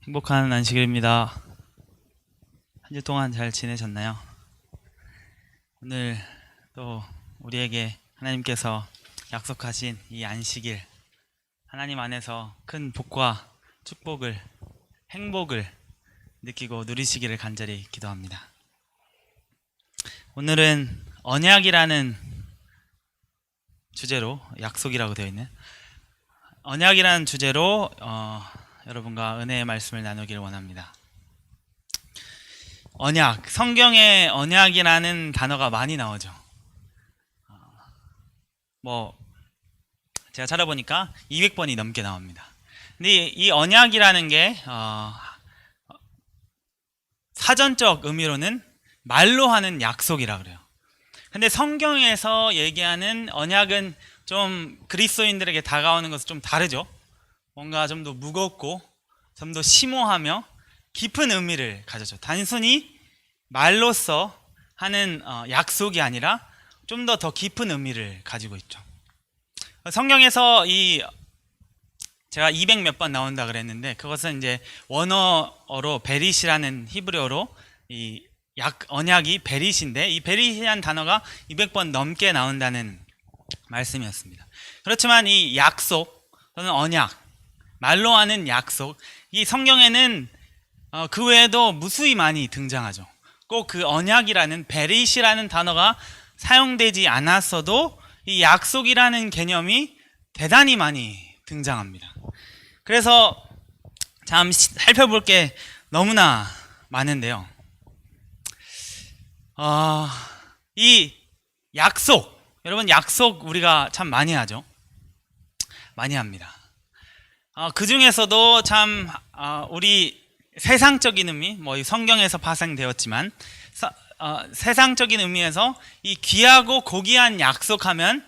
행복한 안식일입니다. 한 주 동안 잘 지내셨나요? 오늘 또 우리에게 하나님께서 약속하신 이 안식일, 하나님 안에서 큰 복과 축복을, 행복을 느끼고 누리시기를 간절히 기도합니다. 오늘은 언약이라는 주제로, 약속이라고 되어 있는 언약이라는 주제로 여러분과 은혜의 말씀을 나누기를 원합니다. 언약, 성경에 언약이라는 단어가 많이 나오죠. 제가 찾아보니까 200번이 넘게 나옵니다. 근데 이 언약이라는 게 사전적 의미로는 말로 하는 약속이라 그래요. 근데 성경에서 얘기하는 언약은 좀 그리스도인들에게 다가오는 것은 좀 다르죠. 뭔가 좀 더 무겁고 좀 더 심오하며 깊은 의미를 가졌죠. 단순히 말로써 하는 약속이 아니라 좀 더 깊은 의미를 가지고 있죠. 성경에서 제가 200 몇 번 나온다 그랬는데, 그것은 이제 원어로 베릿이라는 히브리어로 이 언약이 베릿인데, 이 베릿이라는 단어가 200번 넘게 나온다는 말씀이었습니다. 그렇지만 이 약속 또는 언약, 말로 하는 약속, 이 성경에는 그 외에도 무수히 많이 등장하죠. 꼭 그 언약이라는 베릿이라는 단어가 사용되지 않았어도 이 약속이라는 개념이 대단히 많이 등장합니다. 그래서 참 살펴볼 게 너무나 많은데요. 이 약속, 여러분, 약속 우리가 참 많이 하죠. 많이 합니다. 그 중에서도 참 우리 세상적인 의미, 이 성경에서 파생되었지만 세상적인 의미에서 이 귀하고 고귀한 약속하면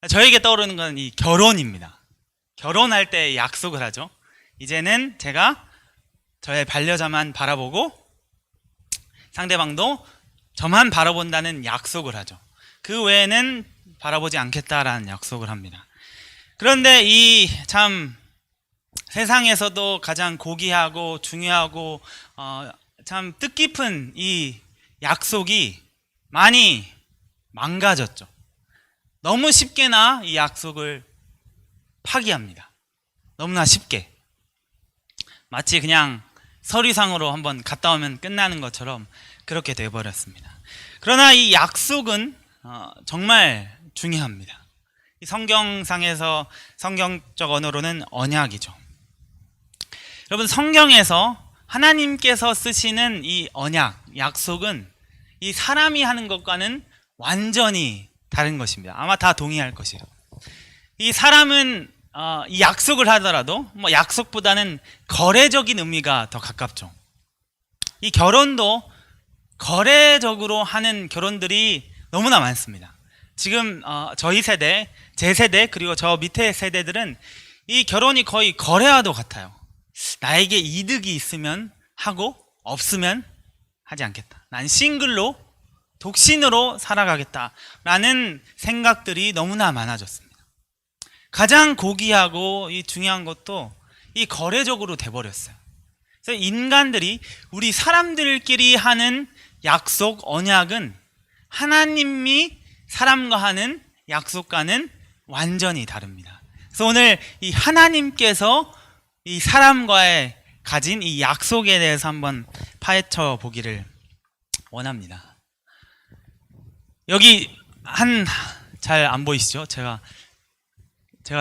저에게 떠오르는 건 이 결혼입니다. 결혼할 때 약속을 하죠. 이제는 제가 저의 반려자만 바라보고 상대방도 저만 바라본다는 약속을 하죠. 그 외에는 바라보지 않겠다라는 약속을 합니다. 그런데 이 참 세상에서도 가장 고귀하고 중요하고 참 뜻깊은 이 약속이 많이 망가졌죠. 너무 쉽게나 이 약속을 파기합니다. 너무나 쉽게. 마치 그냥 서류상으로 한번 갔다 오면 끝나는 것처럼 그렇게 돼버렸습니다. 그러나 이 약속은 정말 중요합니다. 이 성경상에서, 성경적 언어로는 언약이죠. 여러분, 성경에서 하나님께서 쓰시는 이 언약, 약속은 이 사람이 하는 것과는 완전히 다른 것입니다. 아마 다 동의할 것이에요. 이 사람은 이 약속을 하더라도 약속보다는 거래적인 의미가 더 가깝죠. 이 결혼도 거래적으로 하는 결혼들이 너무나 많습니다. 지금 저희 세대, 제 세대, 그리고 저 밑에 세대들은 이 결혼이 거의 거래와도 같아요. 나에게 이득이 있으면 하고 없으면 하지 않겠다. 난 싱글로, 독신으로 살아가겠다라는 생각들이 너무나 많아졌습니다. 가장 고귀하고 이 중요한 것도 이 거래적으로 돼버렸어요. 그래서 인간들이, 우리 사람들끼리 하는 약속, 언약은 하나님이 사람과 하는 약속과는 완전히 다릅니다. 그래서 오늘 이 하나님께서 이 사람과의 가진 이 약속에 대해서 한번 파헤쳐 보기를 원합니다. 여기 잘 안 보이시죠? 제가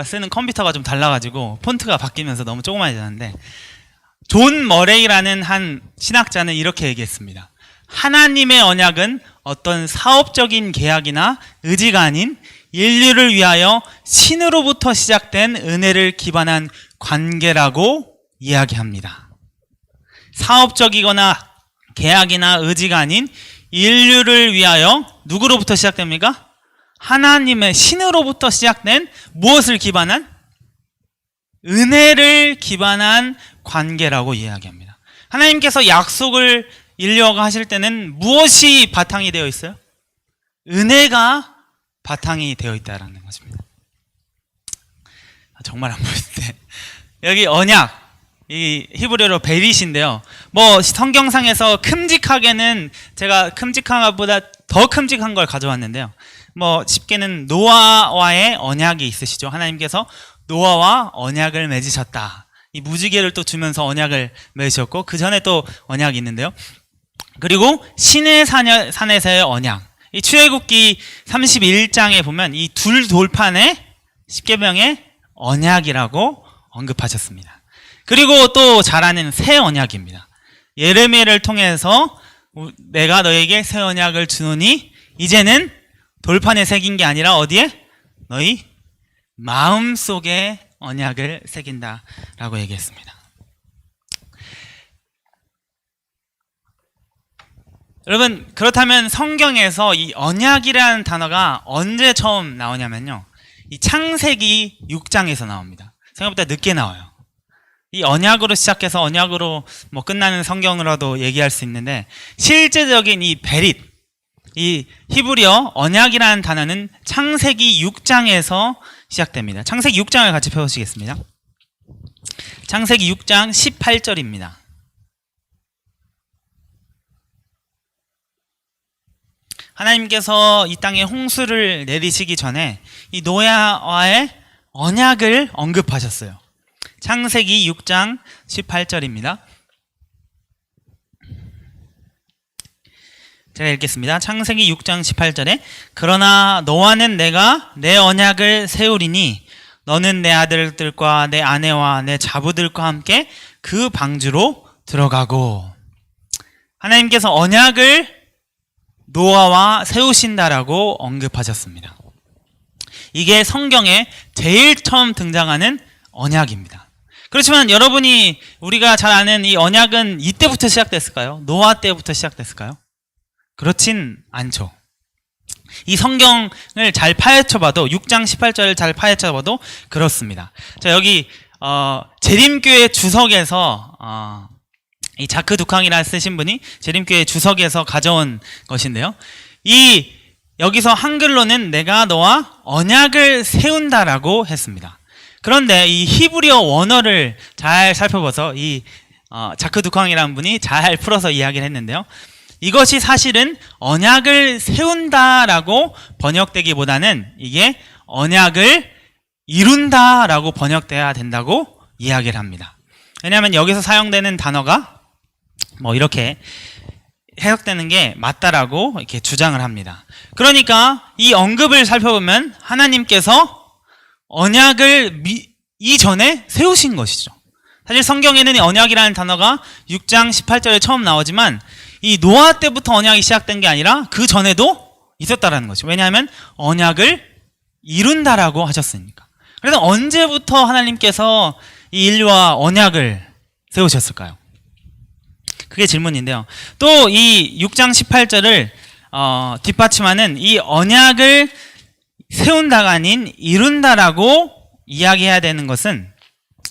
쓰는 컴퓨터가 좀 달라가지고 폰트가 바뀌면서 너무 조그만해졌는데, 존 머레이라는 한 신학자는 이렇게 얘기했습니다. 하나님의 언약은 어떤 사업적인 계약이나 의지가 아닌 인류를 위하여 신으로부터 시작된 은혜를 기반한 관계라고 이야기합니다. 사업적이거나 계약이나 의지가 아닌 인류를 위하여 누구로부터 시작됩니까? 하나님의 신으로부터 시작된 무엇을 기반한? 은혜를 기반한 관계라고 이야기합니다. 하나님께서 약속을 인류가 하실 때는 무엇이 바탕이 되어 있어요? 은혜가 바탕이 되어 있다는 것입니다. 정말 안 보이는데 여기 언약, 이 히브리어로 베릿인데요. 뭐 성경상에서 큼직하게는 제가 큼직한 것보다 더 큼직한 걸 가져왔는데요. 뭐 쉽게는 노아와의 언약이 있으시죠. 하나님께서 노아와 언약을 맺으셨다. 이 무지개를 또 주면서 언약을 맺으셨고 그 전에 또 언약이 있는데요. 그리고 신의 산에서의 언약. 이 출애굽기 31장에 보면 이 둘 돌판에 십계명의 언약이라고 언급하셨습니다. 그리고 또 잘 아는 새 언약입니다. 예레미야를 통해서 내가 너에게 새 언약을 주노니 이제는 돌판에 새긴 게 아니라 어디에? 너희 마음속에 언약을 새긴다라고 얘기했습니다. 여러분, 그렇다면 성경에서 이 언약이라는 단어가 언제 처음 나오냐면요. 이 창세기 6장에서 나옵니다. 생각보다 늦게 나와요. 이 언약으로 시작해서 언약으로 뭐 끝나는 성경으로도 얘기할 수 있는데 실제적인 이 베릿, 이 히브리어 언약이라는 단어는 창세기 6장에서 시작됩니다. 창세기 6장을 같이 펴보시겠습니다. 창세기 6장 18절입니다. 하나님께서 이 땅에 홍수를 내리시기 전에 이 노아와의 언약을 언급하셨어요. 창세기 6장 18절입니다. 제가 읽겠습니다. 창세기 6장 18절에 그러나 너와는 내가 내 언약을 세우리니 너는 내 아들들과 내 아내와 내 자부들과 함께 그 방주로 들어가고. 하나님께서 언약을 노아와 세우신다라고 언급하셨습니다. 이게 성경에 제일 처음 등장하는 언약입니다. 그렇지만 여러분이 우리가 잘 아는 이 언약은 이때부터 시작됐을까요? 노아 때부터 시작됐을까요? 그렇진 않죠. 이 성경을 잘 파헤쳐봐도 6장 18절을 잘 파헤쳐봐도 그렇습니다. 자, 여기 재림교회 주석에서 이 자크 두캉이라 쓰신 분이 재림교회 주석에서 가져온 것인데요. 여기서 한글로는 내가 너와 언약을 세운다라고 했습니다. 그런데 이 히브리어 원어를 잘 살펴봐서 이 자크 두캉이라는 분이 잘 풀어서 이야기를 했는데요. 이것이 사실은 언약을 세운다라고 번역되기보다는 이게 언약을 이룬다라고 번역돼야 된다고 이야기를 합니다. 왜냐하면 여기서 사용되는 단어가 뭐 이렇게 해석되는 게 맞다라고 이렇게 주장을 합니다. 그러니까 이 언급을 살펴보면 하나님께서 언약을 이전에 세우신 것이죠. 사실 성경에는 언약이라는 단어가 6장 18절에 처음 나오지만 이 노아 때부터 언약이 시작된 게 아니라 그 전에도 있었다라는 거죠. 왜냐하면 언약을 이룬다라고 하셨으니까. 그래서 언제부터 하나님께서 이 인류와 언약을 세우셨을까요? 그게 질문인데요. 또 이 6장 18절을 뒷받침하는 이 언약을 세운다가 아닌 이룬다라고 이야기해야 되는 것은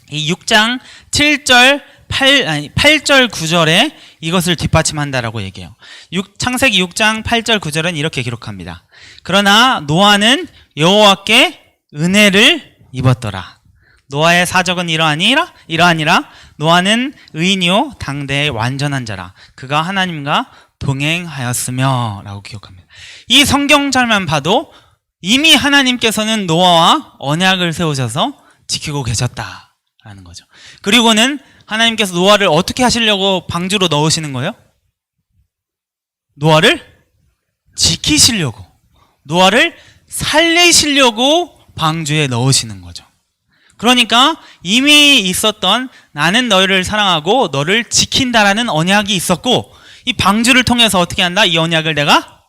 이 6장 7절 8절 9절에 이것을 뒷받침한다라고 얘기해요. 창세기 6장 8절 9절은 이렇게 기록합니다. 그러나 노아는 여호와께 은혜를 입었더라. 노아의 사적은 이러하니라 노아는 의인이요 당대의 완전한 자라. 그가 하나님과 동행하였으며 라고 기록합니다. 이 성경절만 봐도 이미 하나님께서는 노아와 언약을 세우셔서 지키고 계셨다라는 거죠. 그리고는 하나님께서 노아를 어떻게 하시려고 방주로 넣으시는 거예요? 노아를 지키시려고, 노아를 살리시려고 방주에 넣으시는 거죠. 그러니까 이미 있었던 나는 너희를 사랑하고 너를 지킨다라는 언약이 있었고 이 방주를 통해서 어떻게 한다? 이 언약을 내가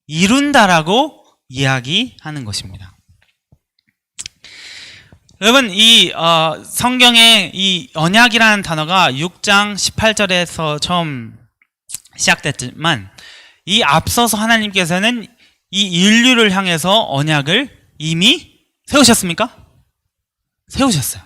이룬다라고 이야기하는 것입니다. 여러분, 이 성경에 이 언약이라는 단어가 6장 18절에서 처음 시작됐지만 이 앞서서 하나님께서는 이 인류를 향해서 언약을 이미 세우셨습니까? 세우셨어요.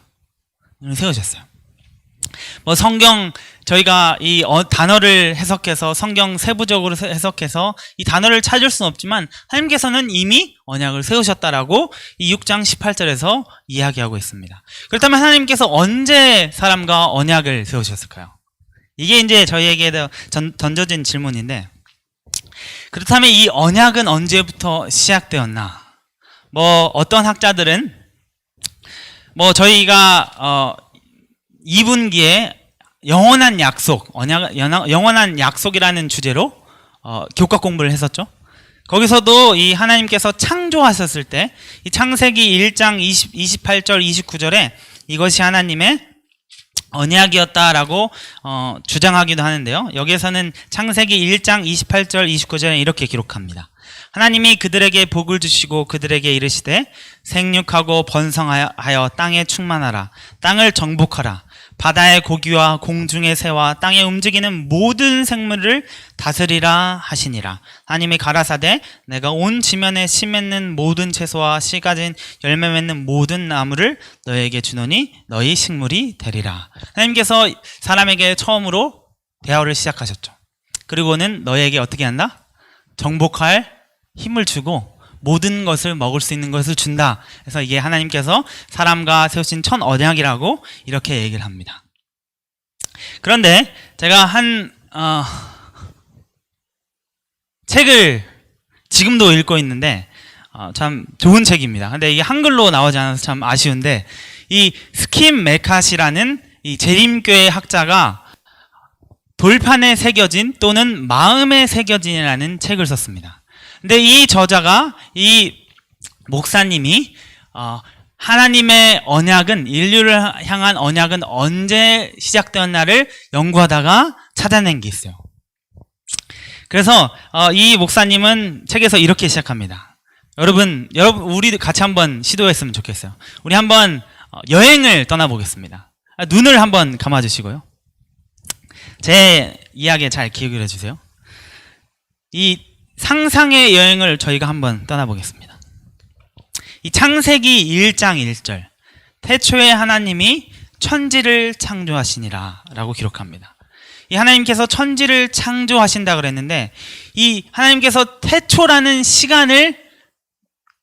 뭐 성경 저희가 이 단어를 해석해서 성경 세부적으로 해석해서 이 단어를 찾을 수는 없지만 하나님께서는 이미 언약을 세우셨다라고 이 6장 18절에서 이야기하고 있습니다. 그렇다면 하나님께서 언제 사람과 언약을 세우셨을까요? 이게 이제 저희에게 던져진 질문인데, 그렇다면 이 언약은 언제부터 시작되었나? 어떤 학자들은 저희가 2분기에 영원한 약속, 영원한 약속이라는 주제로 교과 공부를 했었죠. 거기서도 이 하나님께서 창조하셨을 때 이 창세기 1장 28절 29절에 이것이 하나님의 언약이었다라고 주장하기도 하는데요. 여기에서는 창세기 1장 28절 29절에 이렇게 기록합니다. 하나님이 그들에게 복을 주시고 그들에게 이르시되 생육하고 번성하여 땅에 충만하라. 땅을 정복하라. 바다의 고기와 공중의 새와 땅에 움직이는 모든 생물을 다스리라 하시니라. 하나님이 가라사대 내가 온 지면에 씨 맺는 모든 채소와 씨 가진 열매 맺는 모든 나무를 너에게 주노니 너희 식물이 되리라. 하나님께서 사람에게 처음으로 대화를 시작하셨죠. 그리고는 너에게 어떻게 한다? 정복할 힘을 주고 모든 것을 먹을 수 있는 것을 준다. 그래서 이게 하나님께서 사람과 세우신 첫 언약이라고 이렇게 얘기를 합니다. 그런데 제가 책을 지금도 읽고 있는데 참 좋은 책입니다. 근데 이게 한글로 나오지 않아서 참 아쉬운데, 이 스킴 메카시라는 이 재림교회 학자가 돌판에 새겨진 또는 마음에 새겨진이라는 책을 썼습니다. 근데 이 저자가, 이 목사님이 하나님의 언약은, 인류를 향한 언약은 언제 시작되었나를 연구하다가 찾아낸 게 있어요. 그래서 이 목사님은 책에서 이렇게 시작합니다. 여러분 우리 같이 한번 시도했으면 좋겠어요. 우리 한번 여행을 떠나보겠습니다. 눈을 한번 감아주시고요. 제 이야기에 잘 기억을 해주세요. 이 상상의 여행을 저희가 한번 떠나보겠습니다. 이 창세기 1장 1절, 태초에 하나님이 천지를 창조하시니라 라고 기록합니다. 이 하나님께서 천지를 창조하신다 그랬는데, 이 하나님께서 태초라는 시간을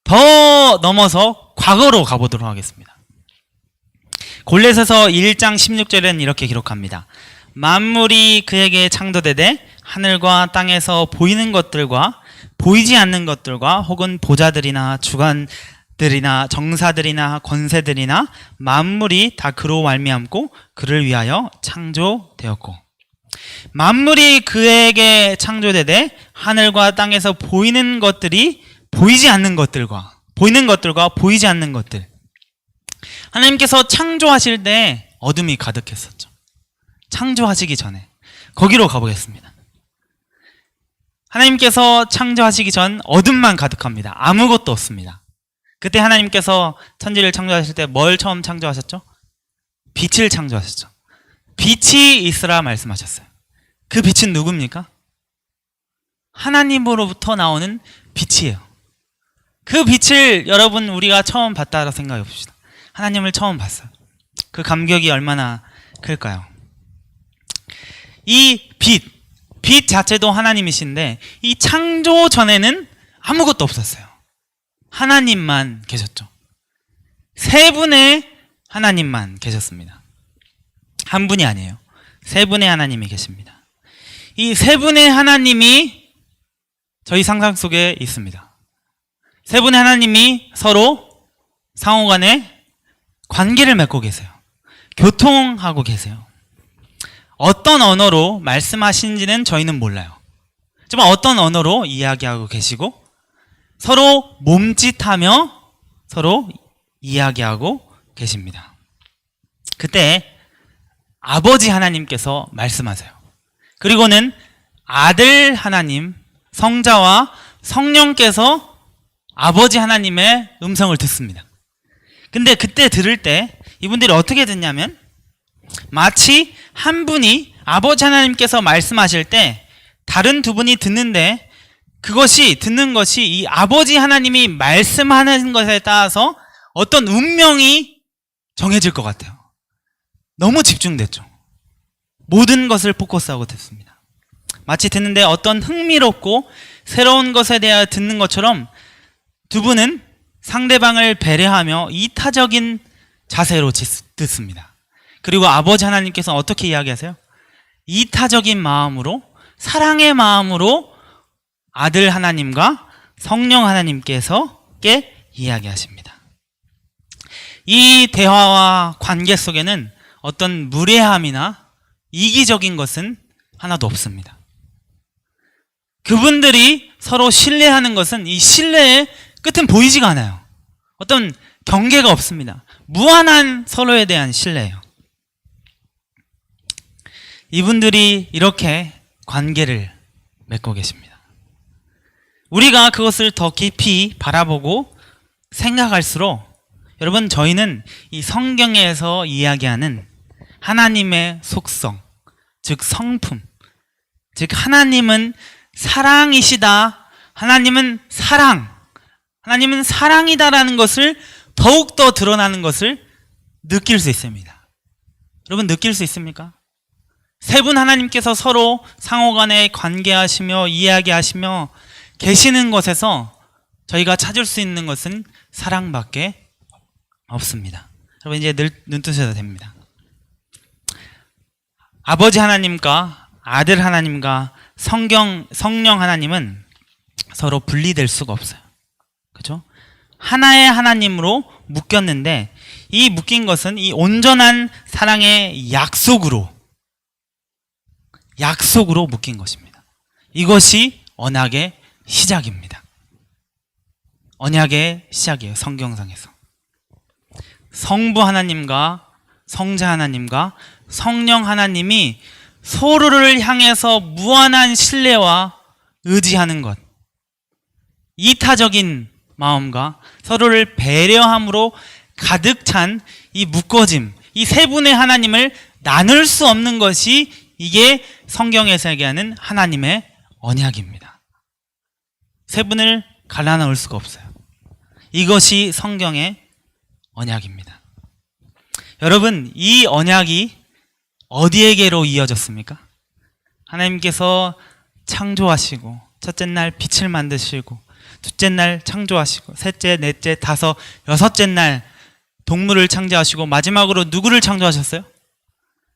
더 넘어서 과거로 가보도록 하겠습니다. 골레서서 1장 16절에는 이렇게 기록합니다. 만물이 그에게 창조되되 하늘과 땅에서 보이는 것들과 보이지 않는 것들과 혹은 보좌들이나 주관들이나 정사들이나 권세들이나 만물이 다 그로 말미암고 그를 위하여 창조되었고, 만물이 그에게 창조되되 하늘과 땅에서 보이는 것들이 보이지 않는 것들과 보이는 것들과 보이지 않는 것들. 하나님께서 창조하실 때 어둠이 가득했었죠. 창조하시기 전에. 거기로 가보겠습니다. 하나님께서 창조하시기 전 어둠만 가득합니다. 아무것도 없습니다. 그때 하나님께서 천지를 창조하실 때 뭘 처음 창조하셨죠? 빛을 창조하셨죠. 빛이 있으라 말씀하셨어요. 그 빛은 누굽니까? 하나님으로부터 나오는 빛이에요. 그 빛을 여러분 우리가 처음 봤다고 생각해 봅시다. 하나님을 처음 봤어요. 그 감격이 얼마나 클까요? 이 빛 자체도 하나님이신데 이 창조 전에는 아무것도 없었어요. 하나님만 계셨죠. 세 분의 하나님만 계셨습니다. 한 분이 아니에요. 세 분의 하나님이 계십니다. 이 세 분의 하나님이 저희 상상 속에 있습니다. 세 분의 하나님이 서로 상호간에 관계를 맺고 계세요. 교통하고 계세요. 어떤 언어로 말씀하시는지는 저희는 몰라요. 하지만 어떤 언어로 이야기하고 계시고 서로 몸짓하며 서로 이야기하고 계십니다. 그때 아버지 하나님께서 말씀하세요. 그리고는 아들 하나님, 성자와 성령께서 아버지 하나님의 음성을 듣습니다. 근데 그때 들을 때 이분들이 어떻게 듣냐면 마치 한 분이 아버지 하나님께서 말씀하실 때 다른 두 분이 듣는데 듣는 것이 이 아버지 하나님이 말씀하는 것에 따라서 어떤 운명이 정해질 것 같아요. 너무 집중됐죠. 모든 것을 포커스하고 듣습니다. 마치 듣는데 어떤 흥미롭고 새로운 것에 대하여 듣는 것처럼 두 분은 상대방을 배려하며 이타적인 자세로 듣습니다. 그리고 아버지 하나님께서 어떻게 이야기하세요? 이타적인 마음으로, 사랑의 마음으로 아들 하나님과 성령 하나님께서께 이야기하십니다. 이 대화와 관계 속에는 어떤 무례함이나 이기적인 것은 하나도 없습니다. 그분들이 서로 신뢰하는 것은 이 신뢰의 끝은 보이지가 않아요. 어떤 경계가 없습니다. 무한한 서로에 대한 신뢰예요. 이분들이 이렇게 관계를 맺고 계십니다. 우리가 그것을 더 깊이 바라보고 생각할수록 여러분, 저희는 이 성경에서 이야기하는 하나님의 속성, 즉 성품, 즉 하나님은 사랑이시다, 하나님은 사랑이다라는 것을 더욱더 드러나는 것을 느낄 수 있습니다. 여러분, 느낄 수 있습니까? 세 분 하나님께서 서로 상호간에 관계하시며 이야기하시며 계시는 것에서 저희가 찾을 수 있는 것은 사랑밖에 없습니다. 여러분, 이제 눈 뜨셔도 됩니다. 아버지 하나님과 아들 하나님과 성령 하나님은 서로 분리될 수가 없어요. 그렇죠? 하나의 하나님으로 묶였는데 이 묶인 것은 이 온전한 사랑의 약속으로 묶인 것입니다. 이것이 언약의 시작입니다. 언약의 시작이에요. 성경상에서 성부 하나님과 성자 하나님과 성령 하나님이 서로를 향해서 무한한 신뢰와 의지하는 것, 이타적인 마음과 서로를 배려함으로 가득 찬 이 묶어짐, 이 세 분의 하나님을 나눌 수 없는 것이 이게 성경에서 얘기하는 하나님의 언약입니다. 세 분을 갈라놓을 수가 없어요. 이것이 성경의 언약입니다. 여러분, 이 언약이 어디에게로 이어졌습니까? 하나님께서 창조하시고 첫째 날 빛을 만드시고 둘째 날 창조하시고 셋째, 넷째, 다섯, 여섯째 날 동물을 창조하시고 마지막으로 누구를 창조하셨어요?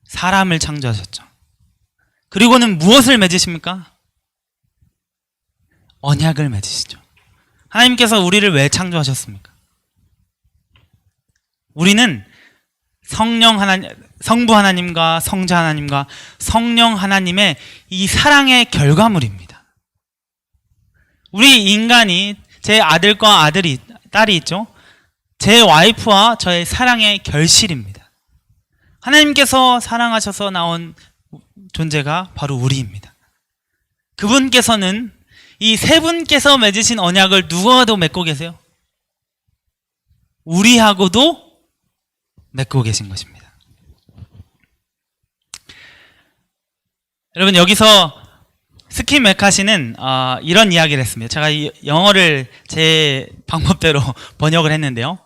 사람을 창조하셨죠. 그리고는 무엇을 맺으십니까? 언약을 맺으시죠. 하나님께서 우리를 왜 창조하셨습니까? 우리는 성부 하나님과 성자 하나님과 성령 하나님의 이 사랑의 결과물입니다. 우리 인간이 제 아들과 딸이 있죠. 제 와이프와 저의 사랑의 결실입니다. 하나님께서 사랑하셔서 나온 존재가 바로 우리입니다. 그분께서는 이 세 분께서 맺으신 언약을 누구와도 맺고 계세요? 우리하고도 맺고 계신 것입니다. 여러분, 여기서 스키 메카시는 이런 이야기를 했습니다. 제가 이 영어를 제 방법대로 번역을 했는데요.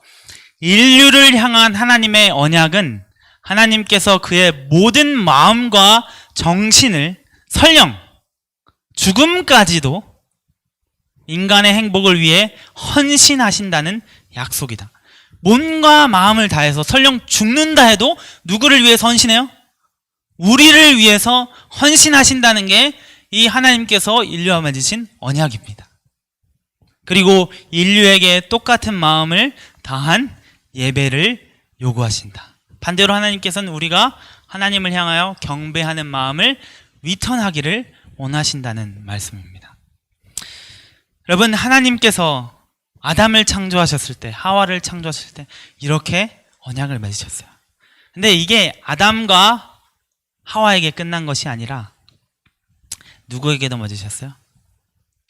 인류를 향한 하나님의 언약은 하나님께서 그의 모든 마음과 정신을 설령 죽음까지도 인간의 행복을 위해 헌신하신다는 약속이다. 몸과 마음을 다해서 설령 죽는다 해도 누구를 위해서 헌신해요? 우리를 위해서 헌신하신다는 게 이 하나님께서 인류와 맺으신 언약입니다. 그리고 인류에게 똑같은 마음을 다한 예배를 요구하신다. 반대로 하나님께서는 우리가 하나님을 향하여 경배하는 마음을 위턴하기를 원하신다는 말씀입니다. 여러분, 하나님께서 아담을 창조하셨을 때, 하와를 창조하셨을 때 이렇게 언약을 맺으셨어요. 근데 이게 아담과 하와에게 끝난 것이 아니라 누구에게도 맺으셨어요?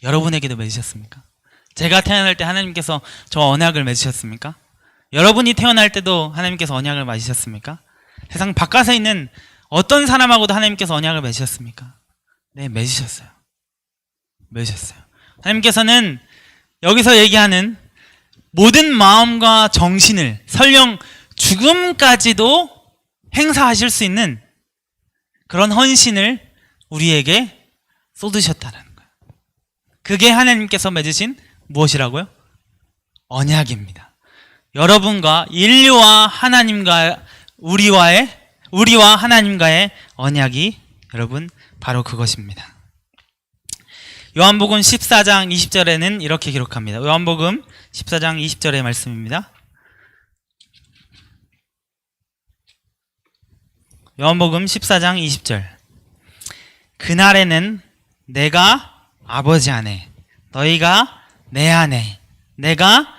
여러분에게도 맺으셨습니까? 제가 태어날 때 하나님께서 저 언약을 맺으셨습니까? 여러분이 태어날 때도 하나님께서 언약을 맺으셨습니까? 세상 바깥에 있는 어떤 사람하고도 하나님께서 언약을 맺으셨습니까? 네, 맺으셨어요. 하나님께서는 여기서 얘기하는 모든 마음과 정신을 설령 죽음까지도 행사하실 수 있는 그런 헌신을 우리에게 쏟으셨다는 거예요. 그게 하나님께서 맺으신 무엇이라고요? 언약입니다. 여러분과 인류와 하나님과 우리와 하나님과의 언약이 여러분 바로 그것입니다. 요한복음 14장 20절에는 이렇게 기록합니다. 요한복음 14장 20절의 말씀입니다. 요한복음 14장 20절. 그날에는 내가 아버지 안에, 너희가 내 안에, 내가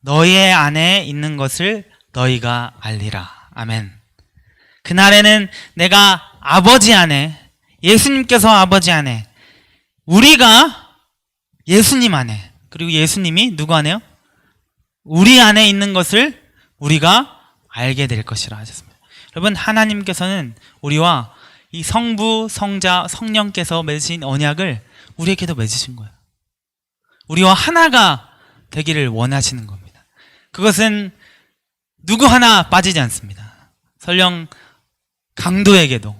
너희의 안에 있는 것을 너희가 알리라. 아멘. 그날에는 내가 아버지 안에, 예수님께서 아버지 안에, 우리가 예수님 안에, 그리고 예수님이 누구 안에요? 우리 안에 있는 것을 우리가 알게 될 것이라 하셨습니다. 여러분, 하나님께서는 우리와 이 성부, 성자, 성령께서 맺으신 언약을 우리에게도 맺으신 거예요. 우리와 하나가 되기를 원하시는 겁니다. 그것은 누구 하나 빠지지 않습니다. 설령 강도에게도,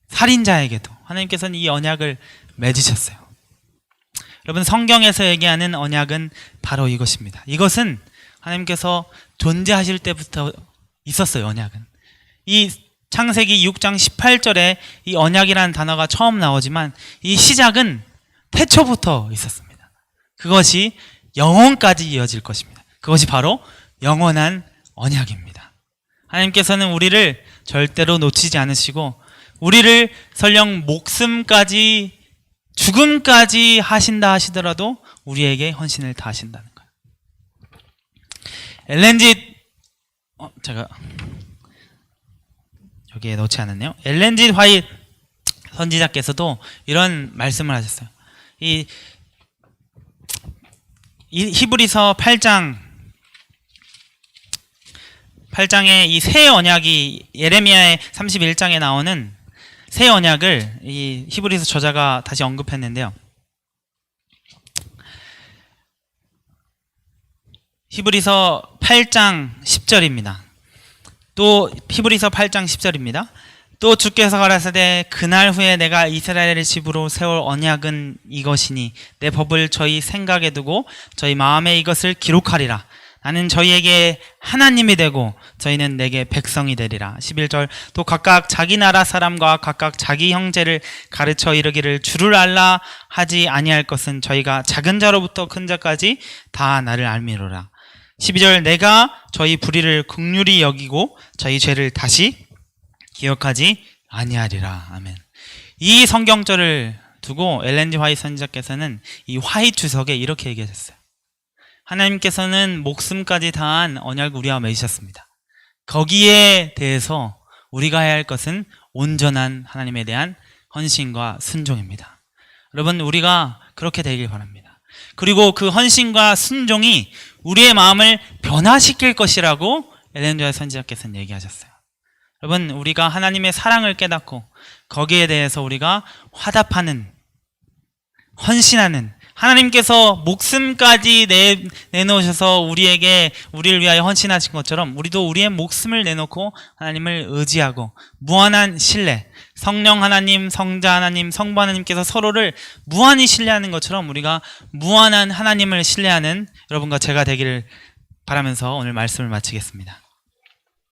살인자에게도 하나님께서는 이 언약을 맺으셨어요. 여러분, 성경에서 얘기하는 언약은 바로 이것입니다. 이것은 하나님께서 존재하실 때부터 있었어요. 언약은. 이 창세기 6장 18절에 이 언약이라는 단어가 처음 나오지만 이 시작은 태초부터 있었습니다. 그것이 영원까지 이어질 것입니다. 그것이 바로 영원한 언약입니다. 하나님께서는 우리를 절대로 놓치지 않으시고 우리를 설령 목숨까지, 죽음까지 하신다 하시더라도 우리에게 헌신을 다하신다는 거예요. 제가 여기에 넣지 않았네요. 엘렌 G. 화이트 선지자께서도 이런 말씀을 하셨어요. 이 히브리서 8장에 이 새 언약이 예레미야의 31장에 나오는 새 언약을 이 히브리서 저자가 다시 언급했는데요. 히브리서 8장 10절입니다. 또 히브리서 8장 10절입니다. 또 주께서 가라사대 그날 후에 내가 이스라엘의 집으로 세울 언약은 이것이니 내 법을 저희 생각에 두고 저희 마음에 이것을 기록하리라. 나는 저희에게 하나님이 되고 저희는 내게 백성이 되리라. 11절. 또 각각 자기 나라 사람과 각각 자기 형제를 가르쳐 이르기를 주를 알라 하지 아니할 것은 저희가 작은 자로부터 큰 자까지 다 나를 알미로라. 12절. 내가 저희 불의를 긍휼히 여기고 저희 죄를 다시 기억하지 아니하리라. 아멘. 이 성경절을 두고 엘렌 G. 화이트 선지자께서는 이 화이트 주석에 이렇게 얘기하셨어요. 하나님께서는 목숨까지 다한 언약을 우리와 맺으셨습니다. 거기에 대해서 우리가 해야 할 것은 온전한 하나님에 대한 헌신과 순종입니다. 여러분, 우리가 그렇게 되길 바랍니다. 그리고 그 헌신과 순종이 우리의 마음을 변화시킬 것이라고 엘렌 G. 화이트 선지자께서는 얘기하셨어요. 여러분, 우리가 하나님의 사랑을 깨닫고 거기에 대해서 우리가 화답하는, 헌신하는, 하나님께서 목숨까지 내놓으셔서 우리를 위하여 헌신하신 것처럼 우리도 우리의 목숨을 내놓고 하나님을 의지하고 무한한 신뢰, 성령 하나님, 성자 하나님, 성부 하나님께서 서로를 무한히 신뢰하는 것처럼 우리가 무한한 하나님을 신뢰하는 여러분과 제가 되기를 바라면서 오늘 말씀을 마치겠습니다.